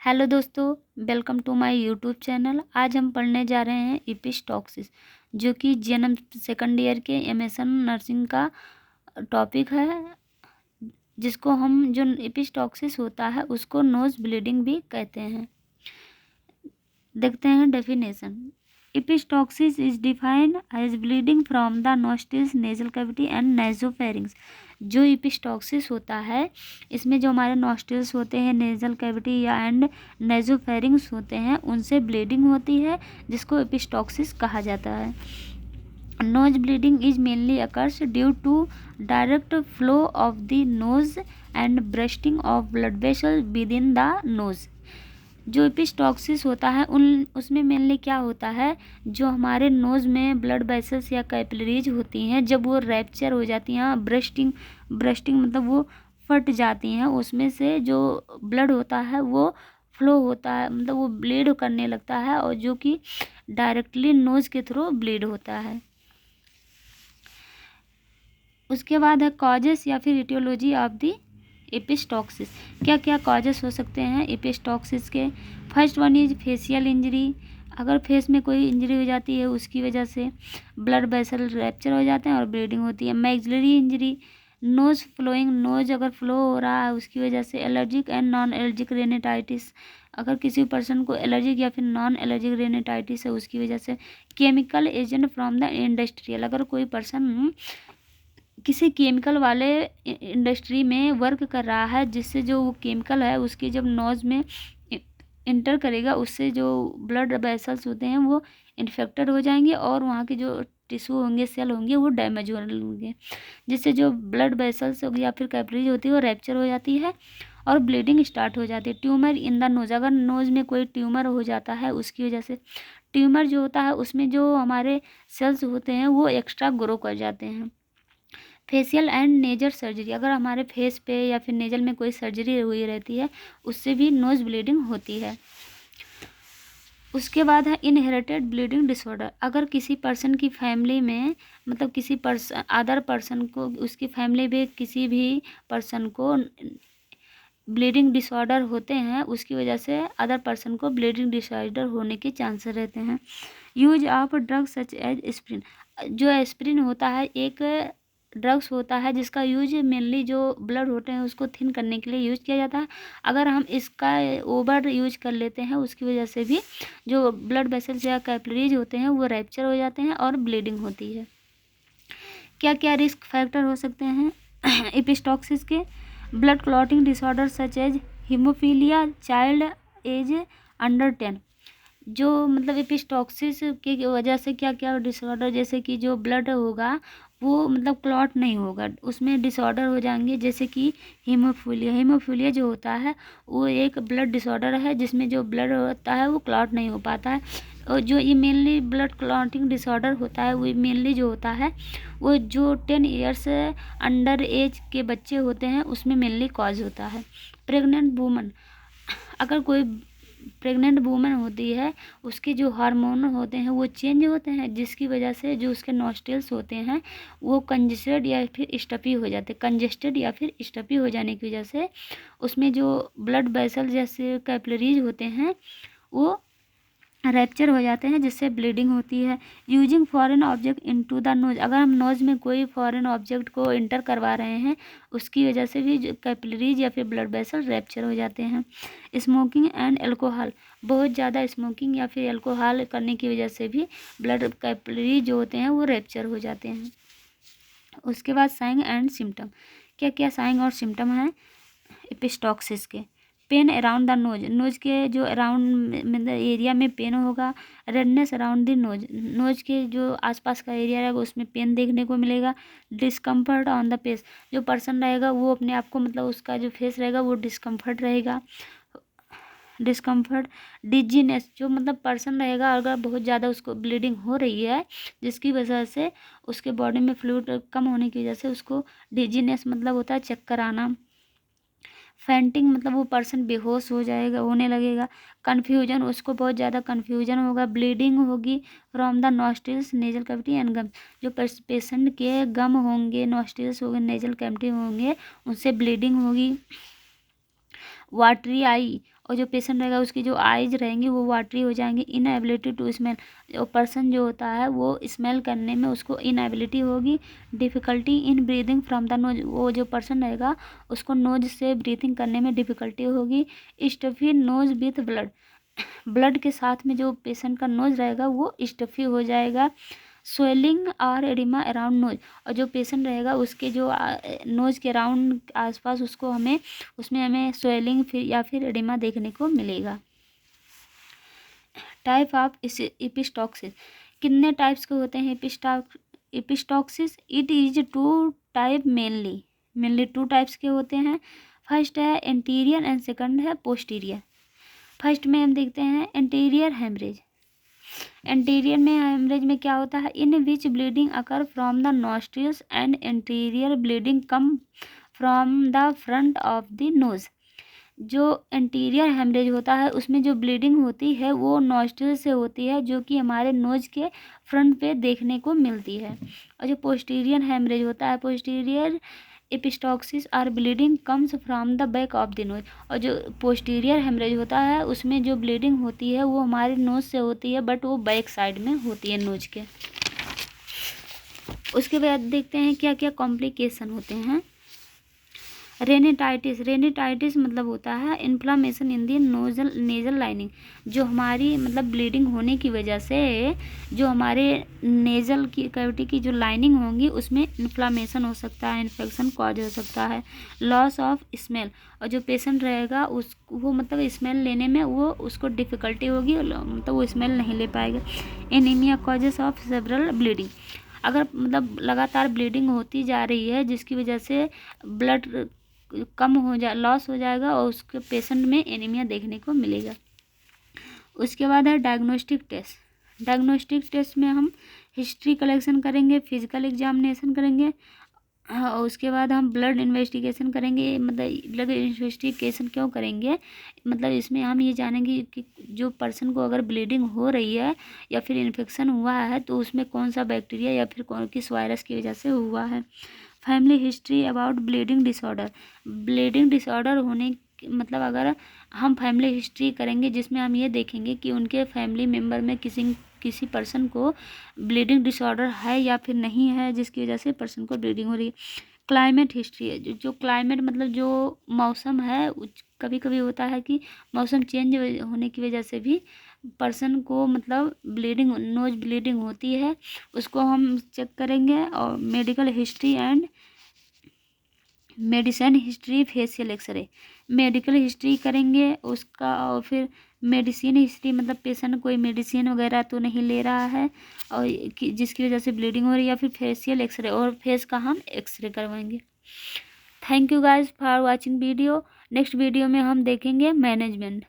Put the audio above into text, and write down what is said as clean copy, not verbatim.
Hello दोस्तों, welcome to my YouTube channel. आज हम पढ़ने जा रहे हैं एपिस्टॉक्सिस, जो कि जीएनएम सेकंड ईयर के एमएसएन नर्सिंग का टॉपिक है, जिसको हम जो एपिस्टॉक्सिस होता है उसको नोज ब्लीडिंग भी कहते हैं। देखते हैं definition. Epistaxis is defined as bleeding from the nostrils, nasal cavity and nasopharynx. जो एपिस्टॉक्सिस होता है इसमें जो हमारे नोस्ट्रिल्स होते हैं, नेजल कैविटी या एंड नाइजोफेरिंग्स होते हैं, उनसे ब्लीडिंग होती है, जिसको एपिस्टॉक्सिस कहा जाता है। Nose bleeding is mainly occurs due to direct flow of the nose and bursting of blood vessel within the nose. जो एपिस्टॉक्सिस होता है उसमें मेनली क्या होता है, जो हमारे नोज़ में ब्लड वेसल्स या कैपिलरीज होती हैं, जब वो रैप्चर हो जाती हैं, ब्रस्टिंग मतलब वो फट जाती हैं, उसमें से जो ब्लड होता है वो फ्लो होता है, मतलब वो ब्लीड करने लगता है, और जो कि डायरेक्टली नोज़ के थ्रू ब्लीड होता है। उसके बाद है कॉजेस या फिर इटियोलॉजी ऑफ दी एपिस्टॉक्सिस। क्या क्या कॉजेस हो सकते हैं एपिस्टॉक्सिस के? First one is facial injury. अगर फेस में कोई इंजरी हो जाती है उसकी वजह से ब्लड वेसल रैप्चर हो जाते हैं और ब्लीडिंग होती है। Maxillary injury, nose flowing, nose अगर फ्लो हो रहा है उसकी वजह से। Allergic and non allergic rhinitis, अगर किसी पर्सन को एलर्जिक या फिर नॉन एलर्जिक रेनिटाइटिस है उसकी वजह से। Chemical agent from the industrial, अगर कोई पर्सन किसी केमिकल वाले इंडस्ट्री में वर्क कर रहा है, जिससे जो वो केमिकल है उसके जब नोज में इंटर करेगा उससे जो ब्लड वेसल्स होते हैं वो इन्फेक्टेड हो जाएंगे और वहाँ के जो टिश्यू होंगे, सेल होंगे, वो डैमेज होंगे, जिससे जो ब्लड वेसल्स या फिर कैपिलरीज होती है वो रैप्चर हो जाती है और ब्लीडिंग स्टार्ट हो जाती है। ट्यूमर इन द नोज, अगर नोज में कोई ट्यूमर हो जाता है उसकी वजह से, ट्यूमर जो होता है उसमें जो हमारे सेल्स होते हैं वो एक्स्ट्रा ग्रो कर जाते हैं। फेशियल एंड नेजल सर्जरी, अगर हमारे फेस पे या फिर नेजल में कोई सर्जरी हुई रहती है उससे भी नोज ब्लीडिंग होती है। उसके बाद है इनहेरिटेड ब्लीडिंग डिसऑर्डर, अगर किसी पर्सन की फैमिली में, मतलब किसी अदर पर्सन को, उसकी फैमिली में किसी भी पर्सन को ब्लीडिंग डिसऑर्डर होते हैं, उसकी वजह से अदर पर्सन को ब्लीडिंग डिसऑर्डर होने के चांसेस रहते हैं। Use of drugs such as aspirin, जो एस्प्रिन होता है एक ड्रग्स होता है जिसका यूज मेनली जो ब्लड होते हैं उसको थिन करने के लिए यूज किया जाता है। अगर हम इसका ओवर यूज कर लेते हैं उसकी वजह से भी जो ब्लड वेसल्स या कैपिलरीज होते हैं वो रैप्चर हो जाते हैं और ब्लीडिंग होती है। क्या क्या रिस्क फैक्टर हो सकते हैं एपिस्टॉक्सिस के? Blood clotting disorder such as haemophilia, child age under 10, जो मतलब एपिस्टॉक्सिस की वजह से क्या क्या डिसऑर्डर, जैसे कि जो ब्लड होगा वो मतलब क्लॉट नहीं होगा, उसमें डिसऑर्डर हो जाएंगे, जैसे कि हीमोफीलिया जो होता है वो एक ब्लड डिसऑर्डर है जिसमें जो ब्लड होता है वो क्लॉट नहीं हो पाता है। और जो ये मेनली ब्लड क्लॉटिंग डिसऑर्डर होता है वो मेनली जो होता है वो जो 10 ईयर्स अंडर एज के बच्चे होते हैं उसमें मेनली कॉज होता है। प्रेग्नेंट वूमन, अगर कोई प्रेग्नेंट वूमन होती है उसके जो हार्मोन होते हैं वो चेंज होते हैं, जिसकी वजह से जो उसके नॉस्ट्रिल्स होते हैं वो कंजेस्टेड या फिर स्टफी हो जाते हैं। कंजेस्टेड या फिर स्टफी हो जाने की वजह से उसमें जो ब्लड वेसल जैसे कैपिलरीज होते हैं वो रैप्चर हो जाते हैं, जिससे ब्लीडिंग होती है। Using foreign object into the nose, अगर हम नोज में कोई फॉरेन ऑब्जेक्ट को इंटर करवा रहे हैं उसकी वजह से भी कैपिलरीज या फिर ब्लड वेसल रैप्चर हो जाते हैं। स्मोकिंग एंड एल्कोहल, बहुत ज़्यादा स्मोकिंग या फिर एल्कोहल करने की वजह से भी ब्लड कैपिलरीज जो होते हैं वो रैप्चर हो जाते हैं। उसके बाद साइन एंड सिम्टम, क्या क्या साइन और सिम्टम हैं एपिस्टॉक्सिस के? Pain around the nose, nose के जो अराउंड मतलब एरिया में पेन होगा। Redness around the nose, nose के जो आसपास का एरिया रहेगा उसमें पेन देखने को मिलेगा। डिस्कम्फर्ट ऑन द फेस, जो पर्सन रहेगा वो अपने आप को मतलब उसका जो फेस रहेगा वो डिस्कम्फर्ट रहेगा। डिस्कम्फर्ट, डिजीनेस, जो मतलब पर्सन रहेगा अगर बहुत ज़्यादा उसको ब्लीडिंग हो रही है जिसकी वजह से उसके बॉडी में फ्लूइड कम होने की वजह से उसको डिजीनेस मतलब होता है चक्कर आना। फेंटिंग, मतलब वो पर्सन बेहोश हो जाएगा, होने लगेगा। कन्फ्यूजन, उसको बहुत ज़्यादा कन्फ्यूजन होगा। ब्लीडिंग होगी from the nostrils, nasal cavity and gum, जो पेशेंट के गम होंगे, नॉस्ट्रिल्स होंगे, नेजल कैविटी होंगे, उनसे ब्लीडिंग होगी। वाटरी आई, और जो पेशेंट रहेगा उसकी जो आइज रहेंगी वो वाटरी हो जाएंगी। इनएबिलिटी टू स्मेल, जो पर्सन जो होता है वो स्मेल करने में उसको इनएबिलिटी होगी। Difficulty in breathing from the nose, वो जो पर्सन रहेगा उसको नोज से ब्रीथिंग करने में डिफ़िकल्टी होगी। Stuffy nose with blood, blood के साथ में जो पेशेंट का नोज रहेगा वो स्टफी हो जाएगा। स्वेलिंग और एडिमा अराउंड नोज, और जो पेशेंट रहेगा उसके जो नोज के अराउंड आसपास उसको हमें उसमें हमें स्वेलिंग फिर या फिर एडिमा देखने को मिलेगा। टाइप ऑफ एपिस्टॉक्सिस, कितने टाइप्स के होते हैं epistaxis? It is two type mainly two types के होते हैं। फर्स्ट है एंटीरियर एंड सेकंड है पोस्टीरियर। फर्स्ट में हम देखते हैं एंटीरियर हेमरेज। एंटीरियर में हेमरेज में क्या होता है? In which bleeding occur from the nostrils and anterior bleeding come from the front of the nose. जो एंटीरियर हेमरेज होता है उसमें जो ब्लीडिंग होती है वो नॉस्ट्रिल से होती है, जो कि हमारे नोज के फ्रंट पे देखने को मिलती है। और जो पोस्टीरियर हेमरेज होता है, पोस्टीरियर एपिस्टॉक्सिस और bleeding comes from the back of the knows, और जो पोस्टीरियर हेमरेज होता है उसमें जो ब्लीडिंग होती है वो हमारे नोज से होती है, बट वो बैक साइड में होती है नोज के। उसके बाद देखते हैं क्या क्या कॉम्प्लिकेशन होते हैं। रेनिटाइटिस मतलब होता है इन्फ्लामेशन इन दी नेजल लाइनिंग, जो हमारी मतलब ब्लीडिंग होने की वजह से जो हमारे नेजल की कैविटी की जो लाइनिंग होंगी उसमें इन्फ्लामेशन हो सकता है, इन्फेक्शन कॉज हो सकता है। लॉस ऑफ स्मेल, और जो पेशेंट रहेगा वो मतलब स्मेल लेने में वो उसको डिफ़िकल्टी होगी, मतलब वो स्मेल नहीं ले पाएगा। Anaemia causes of several bleeding, अगर मतलब लगातार ब्लीडिंग होती जा रही है जिसकी वजह से ब्लड कम हो जा लॉस हो जाएगा और उसके पेशेंट में एनीमिया देखने को मिलेगा। उसके बाद है डायग्नोस्टिक टेस्ट। डायग्नोस्टिक टेस्ट में हम हिस्ट्री कलेक्शन करेंगे, फिजिकल एग्जामिनेशन करेंगे, और उसके बाद हम ब्लड इन्वेस्टिगेशन करेंगे। मतलब ब्लड इन्वेस्टिगेशन क्यों करेंगे? मतलब इसमें हम ये जानेंगे कि जो पर्सन को अगर ब्लीडिंग हो रही है या फिर इन्फेक्शन हुआ है तो उसमें कौन सा बैक्टीरिया या फिर कौन किस वायरस की वजह से हुआ है। Family history about bleeding disorder, bleeding disorder होने मतलब अगर हम फैमिली हिस्ट्री करेंगे जिसमें हम ये देखेंगे कि उनके फैमिली मेम्बर में किसी पर्सन को ब्लीडिंग डिसऑर्डर है या फिर नहीं है जिसकी वजह से पर्सन को ब्लीडिंग हो रही है। क्लाइमेट हिस्ट्री है, जो क्लाइमेट मतलब जो मौसम है, कभी कभी होता है कि मौसम चेंज होने की वजह से भी पर्सन को मतलब नोज ब्लीडिंग होती है, उसको हम चेक करेंगे। और medical history and medicine history, facial x ray, medical history करेंगे उसका, और फिर मेडिसिन हिस्ट्री मतलब पेशेंट कोई मेडिसिन वगैरह तो नहीं ले रहा है और जिसकी वजह से ब्लीडिंग हो रही है, या फिर फेशियल एक्सरे, और फेस का हम एक्सरे करवाएंगे। Thank you guys for watching video. Next video में हम देखेंगे मैनेजमेंट।